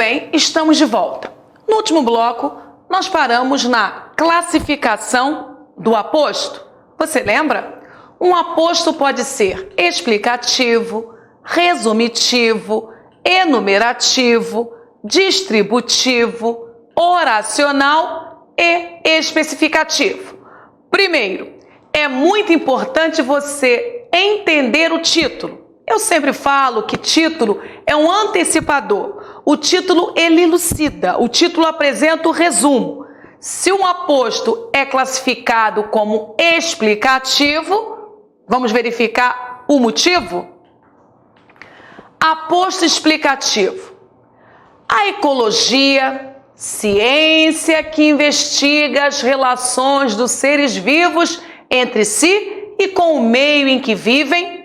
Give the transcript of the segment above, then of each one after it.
bem, estamos de volta. No último bloco, nós paramos na classificação do aposto. Você lembra? Um aposto pode ser explicativo, resumitivo, enumerativo, distributivo, oracional e especificativo. Primeiro, é muito importante você entender o título. Eu sempre falo que título é um antecipador. O título, ele elucida, o título apresenta o resumo. Se um aposto é classificado como explicativo, vamos verificar o motivo? Aposto explicativo. A ecologia, ciência que investiga as relações dos seres vivos entre si e com o meio em que vivem,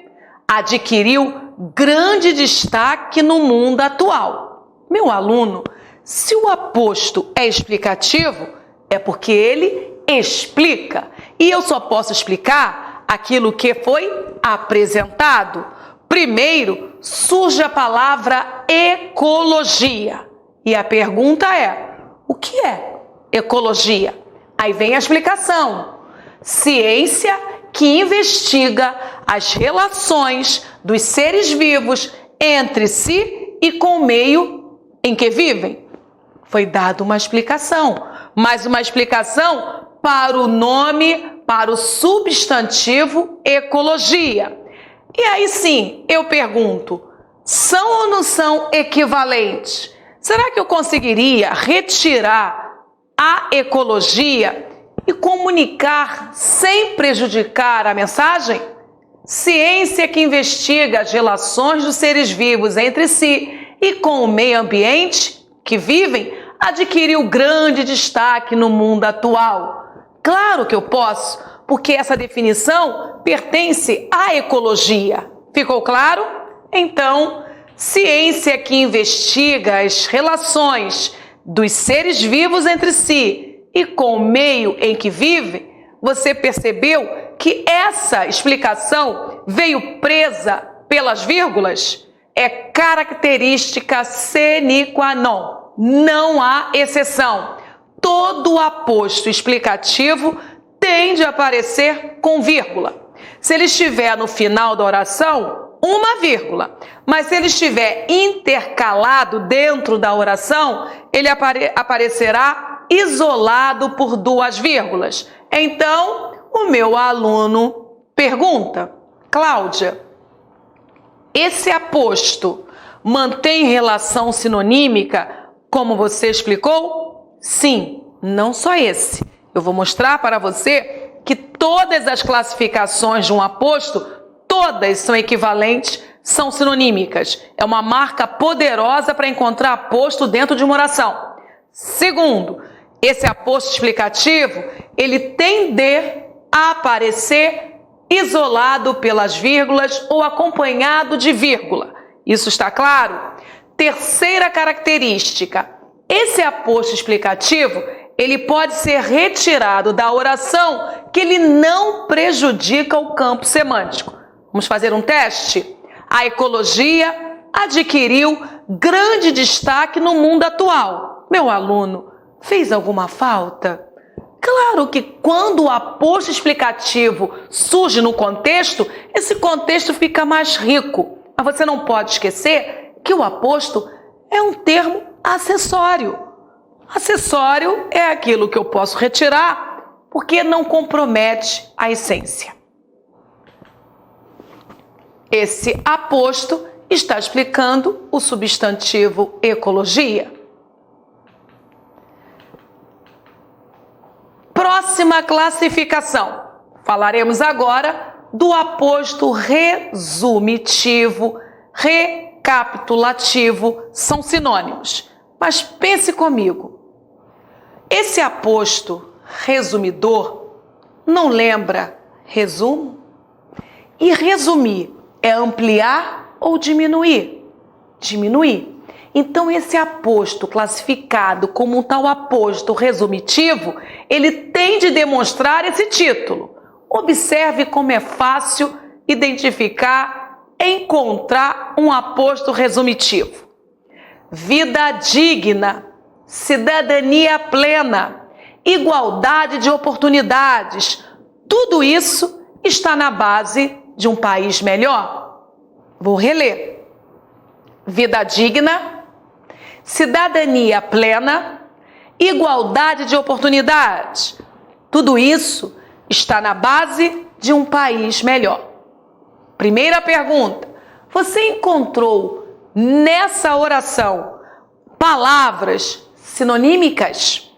adquiriu grande destaque no mundo atual. Meu aluno, se o aposto é explicativo, é porque ele explica. E eu só posso explicar aquilo que foi apresentado. Primeiro, surge a palavra ecologia. E a pergunta é: o que é ecologia? Aí vem a explicação. Ciência que investiga as relações dos seres vivos entre si e com o meio em que vivem. Foi dada uma explicação, mas uma explicação para o nome, para o substantivo ecologia. E aí sim, eu pergunto, são ou não são equivalentes? Será que eu conseguiria retirar a ecologia e comunicar sem prejudicar a mensagem? Ciência que investiga as relações dos seres vivos entre si e com o meio ambiente que vivem adquiriu grande destaque no mundo atual. Claro que eu posso, porque essa definição pertence à ecologia. Ficou claro? Então, ciência que investiga as relações dos seres vivos entre si e com o meio em que vive, você percebeu que essa explicação veio presa pelas vírgulas? É característica sine qua non. Não há exceção. Todo aposto explicativo tende a aparecer com vírgula. Se ele estiver no final da oração, uma vírgula. Mas se ele estiver intercalado dentro da oração, ele aparecerá isolado por duas vírgulas. Então, o meu aluno pergunta: Cláudia, esse aposto mantém relação sinonímica, como você explicou? Sim, não só esse. Eu vou mostrar para você que todas as classificações de um aposto, todas são equivalentes, são sinonímicas. É uma marca poderosa para encontrar aposto dentro de uma oração. Segundo, esse aposto explicativo, ele tende a aparecer isolado pelas vírgulas ou acompanhado de vírgula. Isso está claro? Terceira característica, esse aposto explicativo, ele pode ser retirado da oração que ele não prejudica o campo semântico. Vamos fazer um teste? A ecologia adquiriu grande destaque no mundo atual. Meu aluno, fez alguma falta? Claro que quando o aposto explicativo surge no contexto, esse contexto fica mais rico. Mas você não pode esquecer que o aposto é um termo acessório. Acessório é aquilo que eu posso retirar porque não compromete a essência. Esse aposto está explicando o substantivo ecologia. Próxima classificação. Falaremos agora do aposto resumitivo, recapitulativo, são sinônimos. Mas pense comigo. Esse aposto resumidor não lembra resumo? E resumir é ampliar ou diminuir? Diminuir. Então, esse aposto classificado como um tal aposto resumitivo, ele tem de demonstrar esse título. Observe como é fácil identificar, encontrar um aposto resumitivo. vida digna, cidadania plena, igualdade de oportunidades. Tudo isso está na base de um país melhor. Vou reler. Vida digna, cidadania plena, igualdade de oportunidades. Tudo isso está na base de um país melhor. Primeira pergunta: você encontrou nessa oração palavras sinonímicas?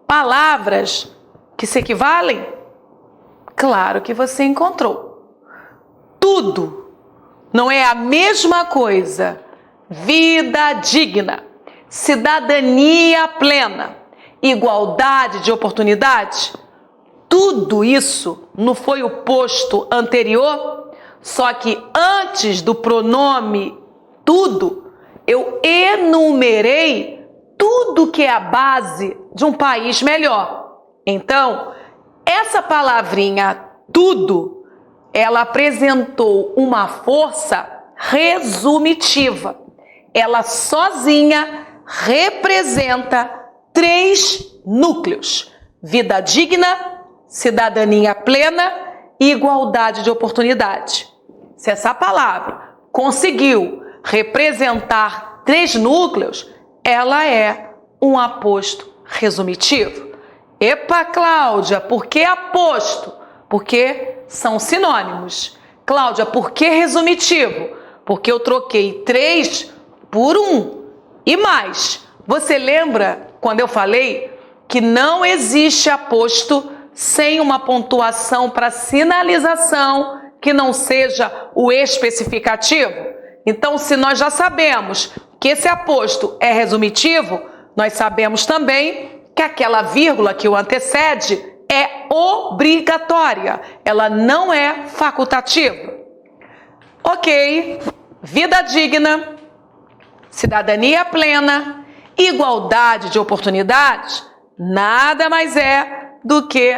Palavras que se equivalem? Claro que você encontrou. Tudo não é a mesma coisa. Vida digna, cidadania plena, igualdade de oportunidade. Tudo isso não foi o posto anterior? Só que antes do pronome tudo, eu enumerei tudo que é a base de um país melhor. Então, essa palavrinha tudo, ela apresentou uma força resumitiva. Ela sozinha representa 3 núcleos: vida digna, cidadania plena e igualdade de oportunidade. Se essa palavra conseguiu representar 3 núcleos, ela é um aposto resumitivo. Epa, Cláudia, por que aposto? Porque são sinônimos. Cláudia, por que resumitivo? Porque eu troquei 3 por 1. E mais, você lembra quando eu falei que não existe aposto sem uma pontuação para sinalização que não seja o especificativo? Então, se nós já sabemos que esse aposto é resumitivo, nós sabemos também que aquela vírgula que o antecede é obrigatória, ela não é facultativa. Ok, vida digna, cidadania plena, igualdade de oportunidades, nada mais é do que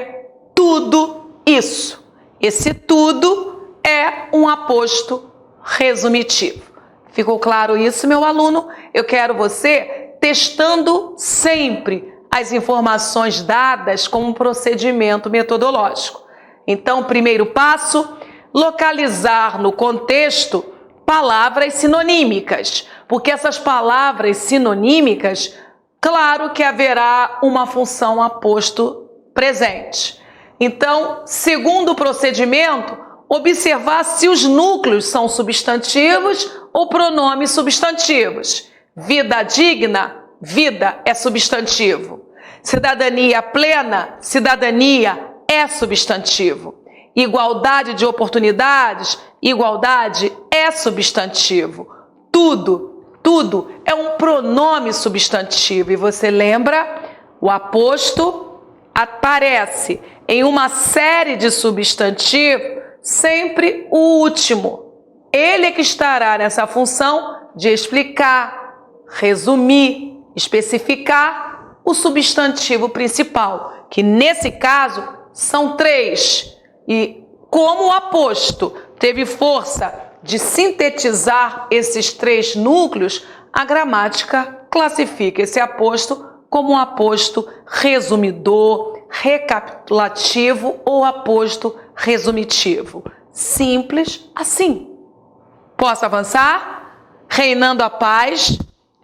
tudo isso. Esse tudo é um aposto resumitivo. Ficou claro isso, meu aluno? Eu quero você testando sempre as informações dadas com um procedimento metodológico. Então, primeiro passo, localizar no contexto palavras sinonímicas, porque essas palavras sinonímicas, claro que haverá uma função aposto presente. Então, segundo o procedimento, observar se os núcleos são substantivos ou pronomes substantivos. Vida digna, vida é substantivo. Cidadania plena, cidadania é substantivo. Igualdade de oportunidades, igualdade é substantivo. Tudo é um pronome substantivo. E você lembra? O aposto aparece em uma série de substantivos, sempre o último. Ele é que estará nessa função de explicar, resumir, especificar o substantivo principal, que nesse caso são 3. E como o aposto teve força de sintetizar esses 3 núcleos, a gramática classifica esse aposto como um aposto resumidor, recapitulativo ou aposto resumitivo. Simples assim. Posso avançar? Reinando a paz,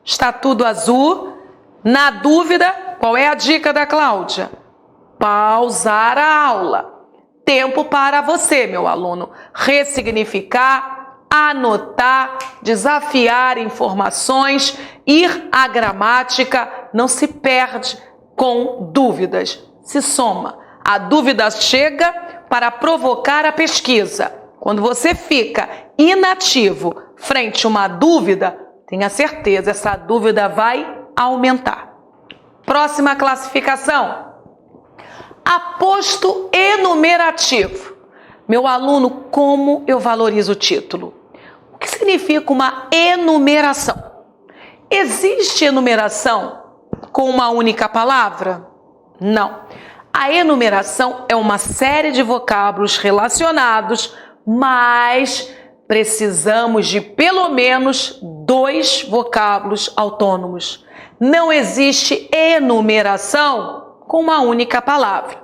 está tudo azul. Na dúvida, qual é a dica da Cláudia? Pausar a aula. Tempo para você, meu aluno, ressignificar, anotar, desafiar informações, ir à gramática, não se perde com dúvidas, se soma. A dúvida chega para provocar a pesquisa. Quando você fica inativo frente a uma dúvida, tenha certeza, essa dúvida vai aumentar. Próxima classificação. Aposto enumerativo. Meu aluno, como eu valorizo o título? O que significa uma enumeração? Existe enumeração com uma única palavra? Não. A enumeração é uma série de vocábulos relacionados, mas precisamos de pelo menos 2 vocábulos autônomos. Não existe enumeração com uma única palavra.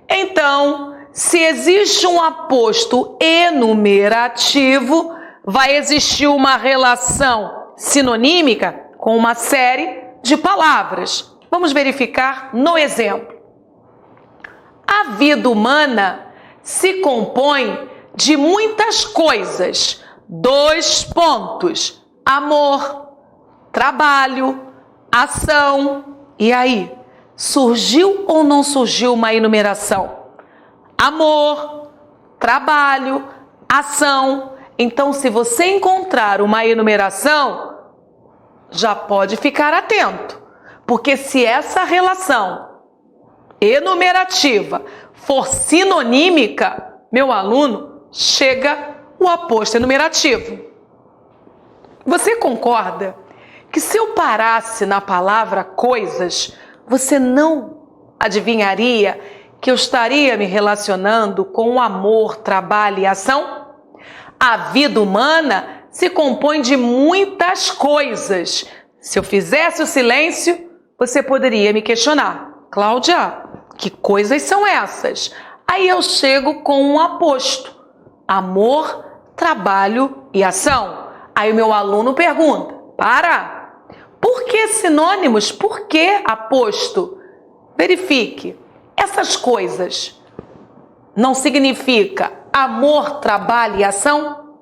Então, se existe um aposto enumerativo, vai existir uma relação sinonímica com uma série de palavras. Vamos verificar no exemplo. A vida humana se compõe de muitas coisas. 2 pontos. Amor, trabalho, ação. E aí, surgiu ou não surgiu uma enumeração? Amor, trabalho, ação. Então, se você encontrar uma enumeração, já pode ficar atento. Porque se essa relação enumerativa for sinonímica, meu aluno, chega o aposto enumerativo. Você concorda que se eu parasse na palavra coisas, você não adivinharia que eu estaria me relacionando com o amor, trabalho e ação? A vida humana se compõe de muitas coisas. Se eu fizesse o silêncio, você poderia me questionar. Cláudia, que coisas são essas? Aí eu chego com um aposto. Amor, trabalho e ação. Aí o meu aluno pergunta, por que sinônimos? Por que aposto? Verifique, essas coisas não significa amor, trabalho e ação?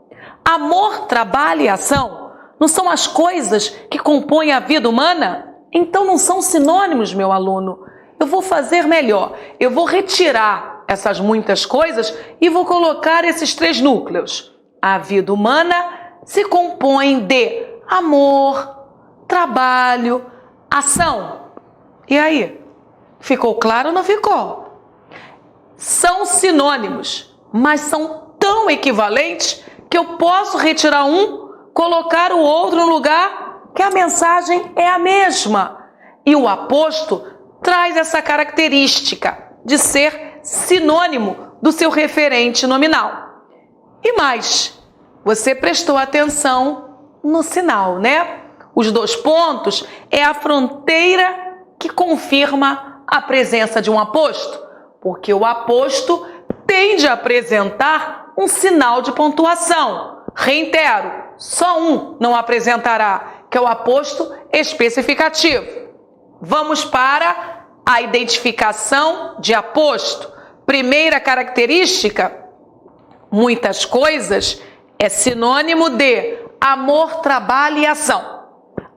Amor, trabalho e ação não são as coisas que compõem a vida humana? Então não são sinônimos, meu aluno. Eu vou fazer melhor, eu vou retirar essas muitas coisas e vou colocar esses 3 núcleos. A vida humana se compõe de amor, trabalho, ação. E aí? Ficou claro ou não ficou? São sinônimos, mas são tão equivalentes que eu posso retirar um, colocar o outro no lugar, que a mensagem é a mesma. E o aposto traz essa característica de ser sinônimo do seu referente nominal. E mais, você prestou atenção no sinal, né? Os 2 pontos é a fronteira que confirma a presença de um aposto, porque o aposto tende a apresentar um sinal de pontuação. Reitero, só um não apresentará, que é o aposto especificativo. Vamos para a identificação de aposto. Primeira característica, muitas coisas é sinônimo de amor, trabalho e ação.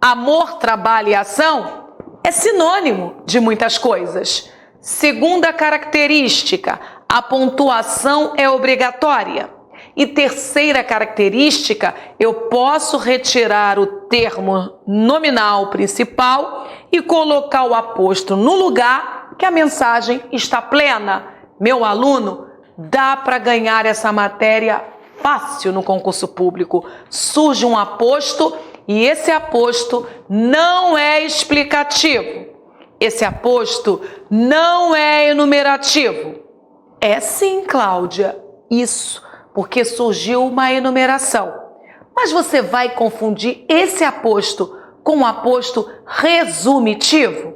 Amor, trabalho e ação é sinônimo de muitas coisas. Segunda característica, a pontuação é obrigatória. E terceira característica, eu posso retirar o termo nominal principal e colocar o aposto no lugar que a mensagem está plena. Meu aluno, dá para ganhar essa matéria fácil no concurso público. Surge um aposto e esse aposto não é explicativo. Esse aposto não é enumerativo. É sim, Cláudia, isso, porque surgiu uma enumeração. Mas você vai confundir esse aposto com um aposto resumitivo?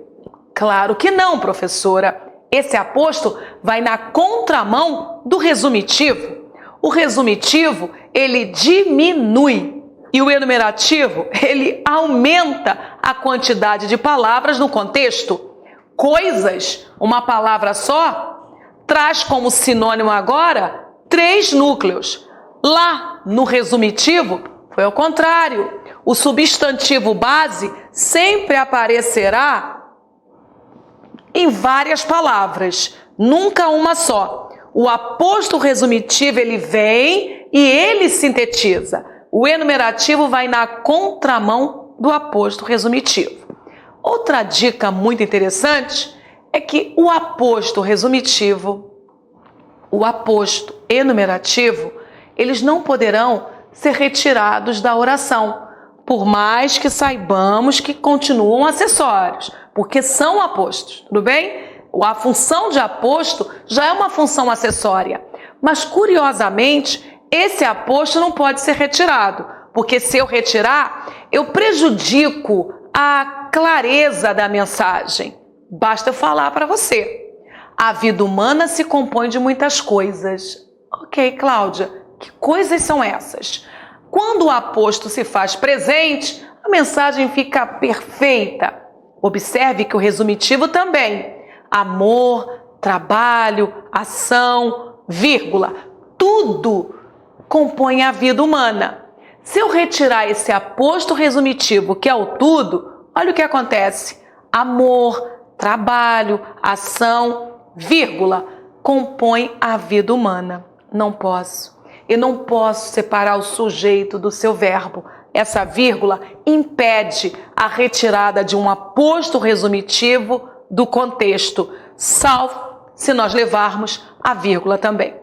Claro que não, professora. Esse aposto vai na contramão do resumitivo. O resumitivo, ele diminui e o enumerativo, ele aumenta a quantidade de palavras no contexto. Coisas, uma palavra só, traz como sinônimo agora 3 núcleos. Lá no resumitivo, foi ao contrário. O substantivo base sempre aparecerá em várias palavras, nunca uma só. O aposto resumitivo, ele vem e ele sintetiza. O enumerativo vai na contramão do aposto resumitivo. Outra dica muito interessante é que o aposto resumitivo, o aposto enumerativo, eles não poderão ser retirados da oração, por mais que saibamos que continuam acessórios, porque são apostos, tudo bem? A função de aposto já é uma função acessória, mas curiosamente esse aposto não pode ser retirado, porque se eu retirar, eu prejudico a clareza da mensagem. Basta eu falar para você. A vida humana se compõe de muitas coisas. Ok, Cláudia, que coisas são essas? Quando o aposto se faz presente, a mensagem fica perfeita. Observe que o resumitivo também. Amor, trabalho, ação, vírgula. Tudo compõe a vida humana. Se eu retirar esse aposto resumitivo, que é o tudo, olha o que acontece. Amor, trabalho, ação, vírgula, compõe a vida humana. Não posso. Eu não posso separar o sujeito do seu verbo. Essa vírgula impede a retirada de um aposto resumitivo do contexto, salvo se nós levarmos a vírgula também.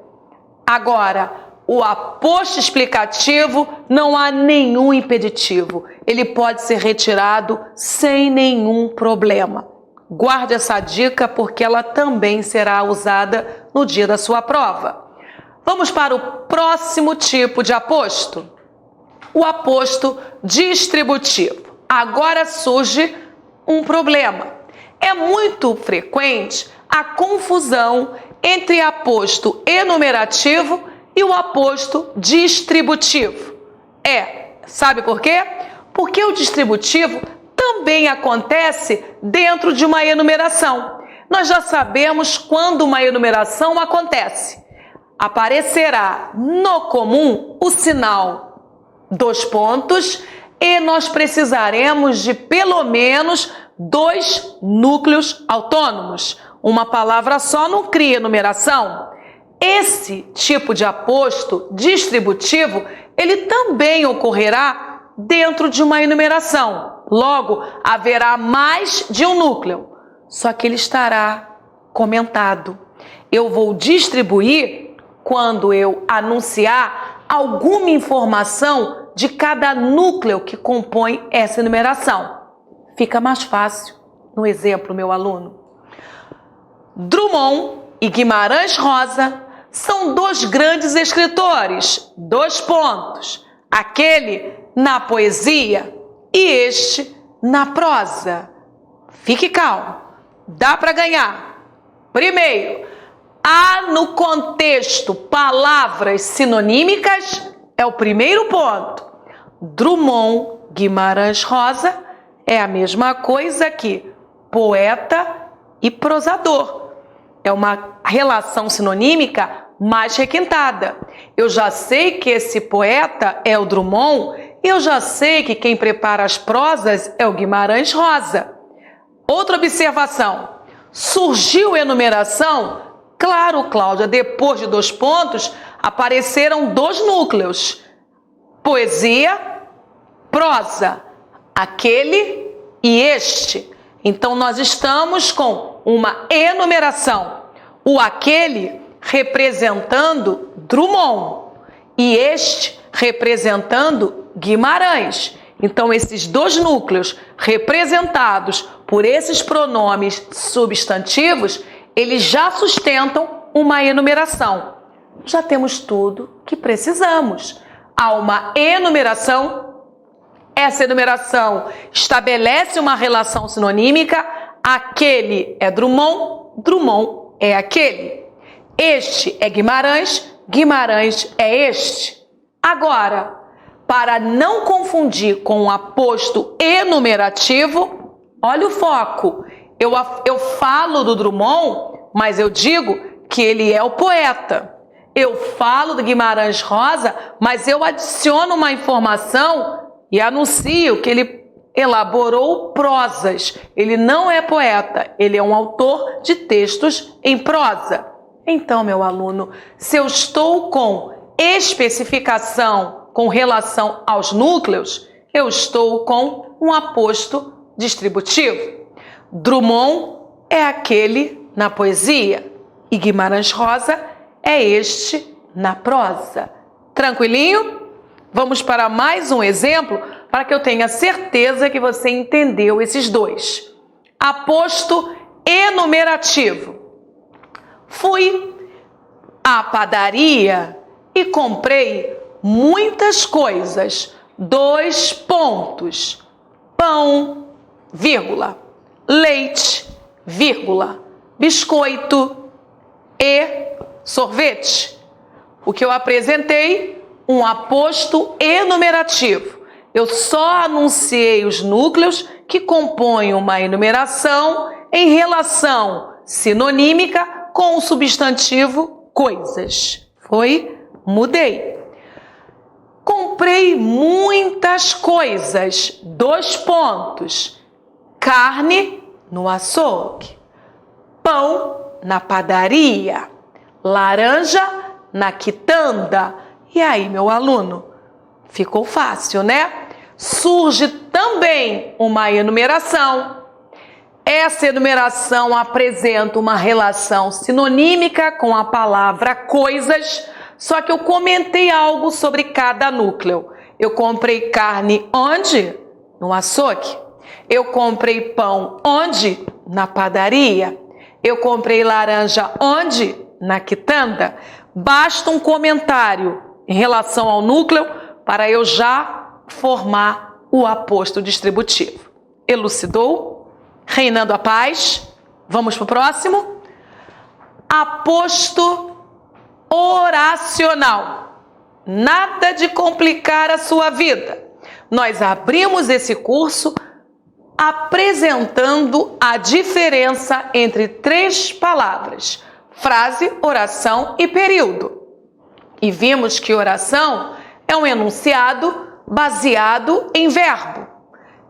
Agora, o aposto explicativo não há nenhum impeditivo. Ele pode ser retirado sem nenhum problema. Guarde essa dica porque ela também será usada no dia da sua prova. Vamos para o próximo tipo de aposto. O aposto distributivo. Agora surge um problema. É muito frequente a confusão entre aposto enumerativo e o aposto distributivo. Sabe por quê? Porque o distributivo também acontece dentro de uma enumeração. Nós já sabemos quando uma enumeração acontece. Aparecerá no comum o sinal 2 pontos e nós precisaremos de pelo menos 2 núcleos autônomos. Uma palavra só não cria enumeração. Esse tipo de aposto distributivo, ele também ocorrerá dentro de uma enumeração. Logo, haverá mais de um núcleo, só que ele estará comentado. Eu vou distribuir quando eu anunciar alguma informação de cada núcleo que compõe essa enumeração. Fica mais fácil. No exemplo, meu aluno. Drummond e Guimarães Rosa são 2 grandes escritores. 2 pontos. Aquele na poesia e este na prosa. Fique calmo. Dá para ganhar. Primeiro, há no contexto palavras sinonímicas, é o primeiro ponto. Drummond, Guimarães Rosa é a mesma coisa que poeta e prosador. É uma relação sinonímica mais requintada. Eu já sei que esse poeta é o Drummond, eu já sei que quem prepara as prosas é o Guimarães Rosa. Outra observação. Surgiu enumeração? Claro, Cláudia, depois de 2 pontos, apareceram 2 núcleos. Poesia, prosa, aquele e este. Então, nós estamos com uma enumeração. O aquele representando Drummond e este representando Guimarães. Então, esses 2 núcleos representados por esses pronomes substantivos, eles já sustentam uma enumeração. Já temos tudo que precisamos. Há uma enumeração. Essa enumeração estabelece uma relação sinonímica. Aquele é Drummond, Drummond é aquele. Este é Guimarães, Guimarães é este. Agora, para não confundir com o aposto enumerativo, olha o foco. Eu falo do Drummond, mas eu digo que ele é o poeta. Eu falo do Guimarães Rosa, mas eu adiciono uma informação e anuncio que ele elaborou prosas. Ele não é poeta, ele é um autor de textos em prosa. Então, meu aluno, se eu estou com especificação com relação aos núcleos, eu estou com um aposto distributivo. Drummond é aquele na poesia e Guimarães Rosa é este na prosa. Tranquilinho? Vamos para mais um exemplo para que eu tenha certeza que você entendeu esses 2. Aposto enumerativo. Fui à padaria e comprei muitas coisas. 2 pontos. Pão, vírgula, leite, vírgula, biscoito e sorvete. O que eu apresentei? Um aposto enumerativo. Eu só anunciei os núcleos que compõem uma enumeração em relação sinonímica com o substantivo coisas. Mudei. Comprei muitas coisas. 2 pontos. Carne no açougue. Pão na padaria. Laranja na quitanda. E aí, meu aluno? Ficou fácil, né? Surge também uma enumeração. Essa enumeração apresenta uma relação sinonímica com a palavra coisas, só que eu comentei algo sobre cada núcleo. Eu comprei carne onde? No açougue. Eu comprei pão onde? Na padaria. Eu comprei laranja onde? Na quitanda. Basta um comentário em relação ao núcleo para eu já formar o aposto distributivo. Elucidou? Reinando a paz. Vamos para o próximo. Aposto oracional. Nada de complicar a sua vida. Nós abrimos esse curso apresentando a diferença entre 3 palavras: frase, oração e período. E vimos que oração é um enunciado baseado em verbo.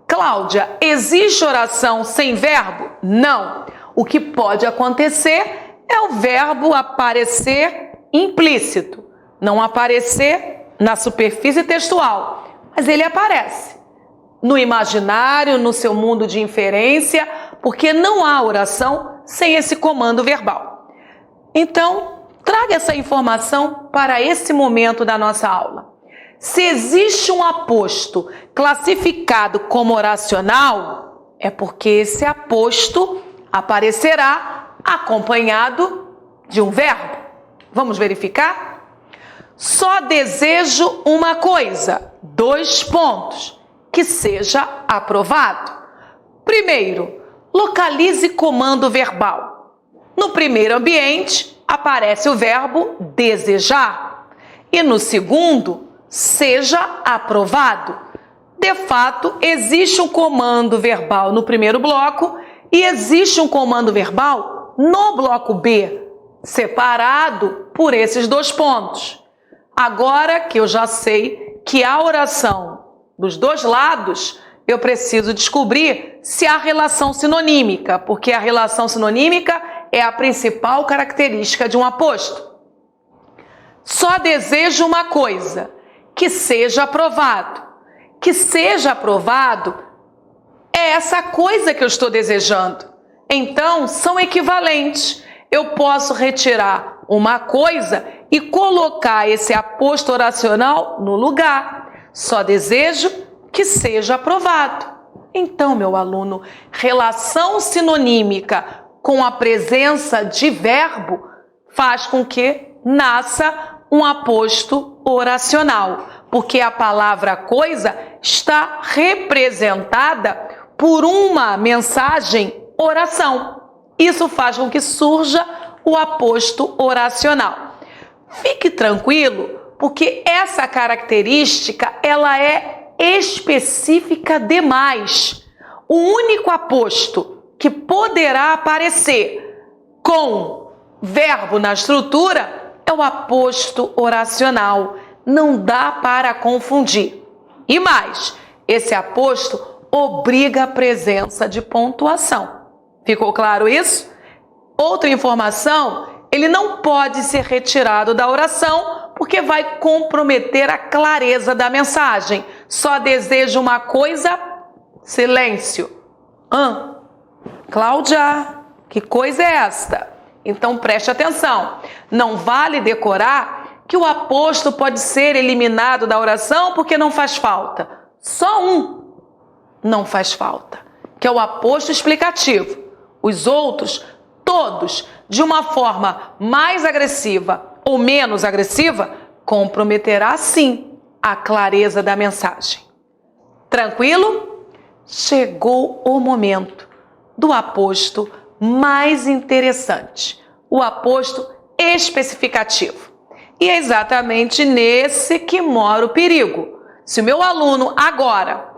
Cláudia, existe oração sem verbo? Não. O que pode acontecer é o verbo aparecer implícito, não aparecer na superfície textual, mas ele aparece no imaginário, no seu mundo de inferência, porque não há oração sem esse comando verbal. Então, traga essa informação para esse momento da nossa aula. Se existe um aposto classificado como oracional, é porque esse aposto aparecerá acompanhado de um verbo. Vamos verificar? Só desejo uma coisa, 2 pontos, que seja aprovado. Primeiro, localize comando verbal. No primeiro ambiente, aparece o verbo desejar. E no segundo, seja aprovado. De fato, existe um comando verbal no primeiro bloco e existe um comando verbal no bloco B, separado por esses 2 pontos. Agora que eu já sei que há oração dos 2 lados, eu preciso descobrir se há relação sinonímica, porque a relação sinonímica é a principal característica de um aposto. Só desejo uma coisa, que seja aprovado. Que seja aprovado é essa coisa que eu estou desejando. Então, são equivalentes. Eu posso retirar uma coisa e colocar esse aposto oracional no lugar. Só desejo que seja aprovado. Então, meu aluno, relação sinonímica com a presença de verbo faz com que nasça um aposto oracional, porque a palavra coisa está representada por uma mensagem oração. Isso faz com que surja o aposto oracional. Fique tranquilo, porque essa característica ela é específica demais. O único aposto que poderá aparecer com verbo na estrutura é o aposto oracional. Não dá para confundir. E mais, esse aposto obriga a presença de pontuação. Ficou claro isso? Outra informação, ele não pode ser retirado da oração porque vai comprometer a clareza da mensagem. Só desejo uma coisa, silêncio. Cláudia, que coisa é esta? Então preste atenção. Não vale decorar que o aposto pode ser eliminado da oração porque não faz falta. Só um não faz falta, que é o aposto explicativo. Os outros, todos, de uma forma mais agressiva ou menos agressiva, comprometerá sim a clareza da mensagem. Tranquilo? Chegou o momento do aposto mais interessante, o aposto especificativo. E é exatamente nesse que mora o perigo. Se o meu aluno agora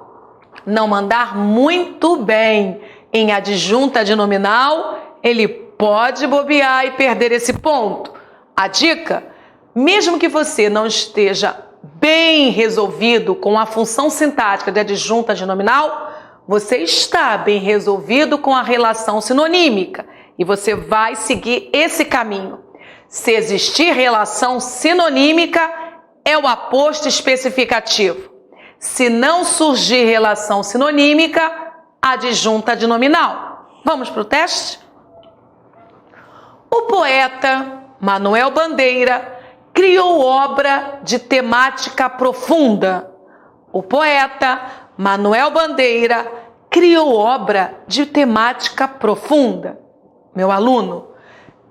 não mandar muito bem em adjunta de nominal, ele pode bobear e perder esse ponto. A dica, mesmo que você não esteja bem resolvido com a função sintática de adjunta de nominal, você está bem resolvido com a relação sinonímica e você vai seguir esse caminho. Se existir relação sinonímica, é o aposto especificativo. Se não surgir relação sinonímica, adjunta de nominal. Vamos para o teste? O poeta Manuel Bandeira criou obra de temática profunda. O poeta Manuel Bandeira criou obra de temática profunda. Meu aluno,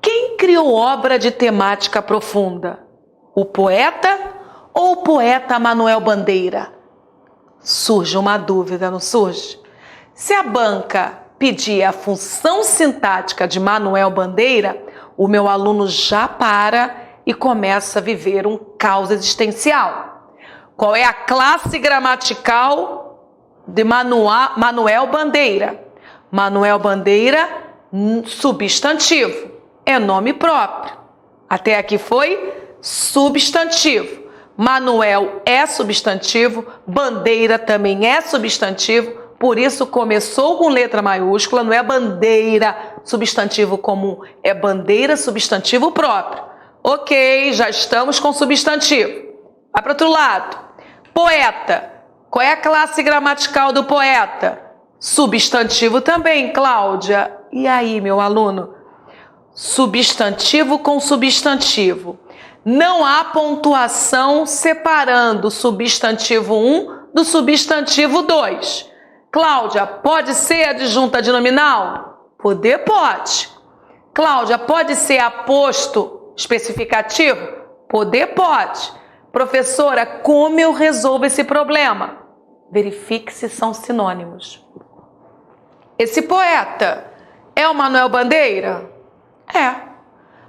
quem criou obra de temática profunda? O poeta ou o poeta Manuel Bandeira? Surge uma dúvida, não surge? Se a banca pedir a função sintática de Manuel Bandeira, o meu aluno já para e começa a viver um caos existencial. Qual é a classe gramatical de Manuel Bandeira? Manuel Bandeira, substantivo. É nome próprio. Até aqui foi substantivo. Manuel é substantivo, Bandeira também é substantivo, por isso começou com letra maiúscula, não é bandeira substantivo comum, é bandeira substantivo próprio. Ok, já estamos com substantivo. Vai para o outro lado. Poeta. Qual é a classe gramatical do poeta? Substantivo também, Cláudia. E aí, meu aluno? Substantivo com substantivo. Não há pontuação separando o substantivo 1 do substantivo 2. Cláudia, pode ser adjunta de nominal? Poder pode. Cláudia, pode ser aposto especificativo? Poder pode. Professora, como eu resolvo esse problema? Verifique se são sinônimos. Esse poeta é o Manuel Bandeira? É.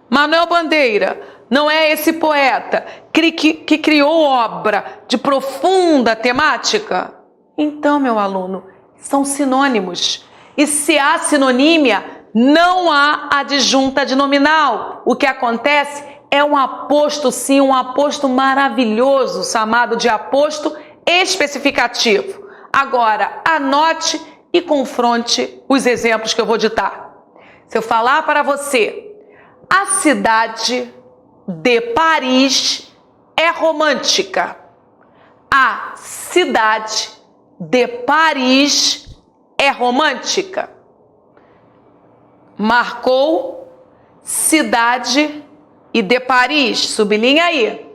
Manuel Bandeira não é esse poeta que criou obra de profunda temática? Então, meu aluno, são sinônimos. E se há sinonímia, não há adjunta de nominal. O que acontece é um aposto, sim, um aposto maravilhoso, chamado de aposto especificativo. Agora, anote e confronte os exemplos que eu vou ditar. Se eu falar para você, a cidade de Paris é romântica. A cidade de Paris é romântica. Marcou cidade e de Paris. Sublinha aí.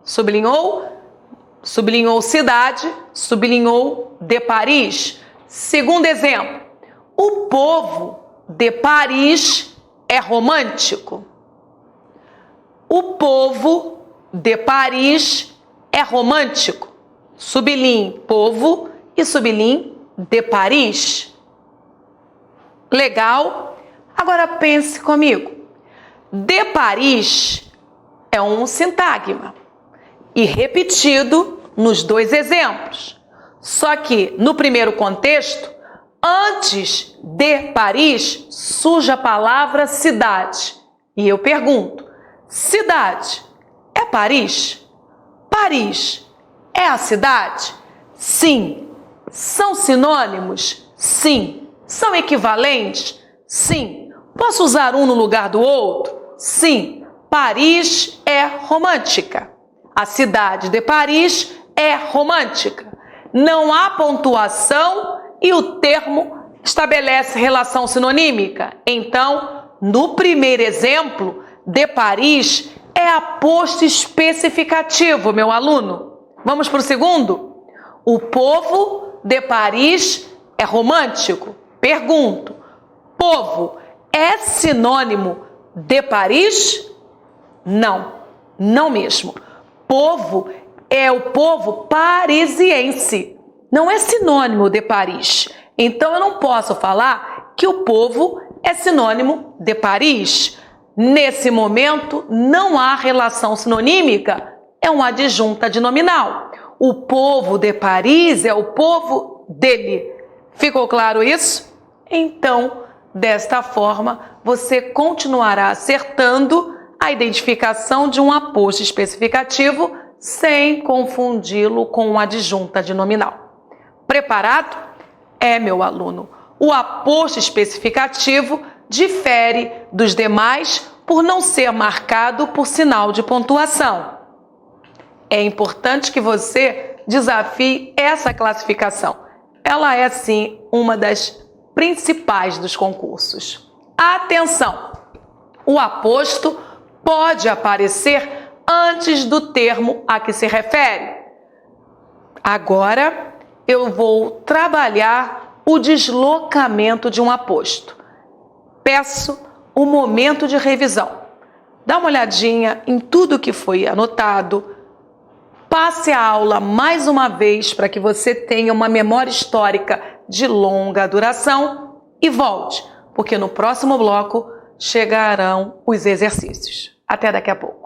Sublinhou? Sublinhou cidade, sublinhou de Paris. Segundo exemplo, o povo de Paris é romântico. O povo de Paris é romântico. Sublinhe povo e sublinhe de Paris. Legal? Agora pense comigo. De Paris é um sintagma e repetido nos dois exemplos. Só que no primeiro contexto, antes de Paris, surge a palavra cidade. E eu pergunto, cidade é Paris? Paris é a cidade? Sim. São sinônimos? Sim. São equivalentes? Sim. Posso usar um no lugar do outro? Sim. Paris é romântica. A cidade de Paris é romântica. Não há pontuação e o termo estabelece relação sinonímica. Então, no primeiro exemplo, de Paris é aposto especificativo, meu aluno. Vamos para o segundo? O povo de Paris é romântico? Pergunto, povo é sinônimo de Paris? Não, não mesmo. povo é o povo parisiense. Não é sinônimo de Paris. Então eu não posso falar que o povo é sinônimo de Paris. Nesse momento, não há relação sinonímica, é uma adjunta de nominal. O povo de Paris é o povo dele. Ficou claro isso? Então, desta forma, você continuará acertando a identificação de um aposto especificativo sem confundi-lo com uma adjunta de nominal. Preparado? Meu aluno. O aposto especificativo difere dos demais por não ser marcado por sinal de pontuação. É importante que você desafie essa classificação. Ela é, sim, uma das principais dos concursos. Atenção! O aposto pode aparecer antes do termo a que se refere. Agora, eu vou trabalhar o deslocamento de um aposto. Peço um momento de revisão. Dá uma olhadinha em tudo que foi anotado. Passe a aula mais uma vez para que você tenha uma memória histórica de longa duração e volte, porque no próximo bloco chegarão os exercícios. Até daqui a pouco.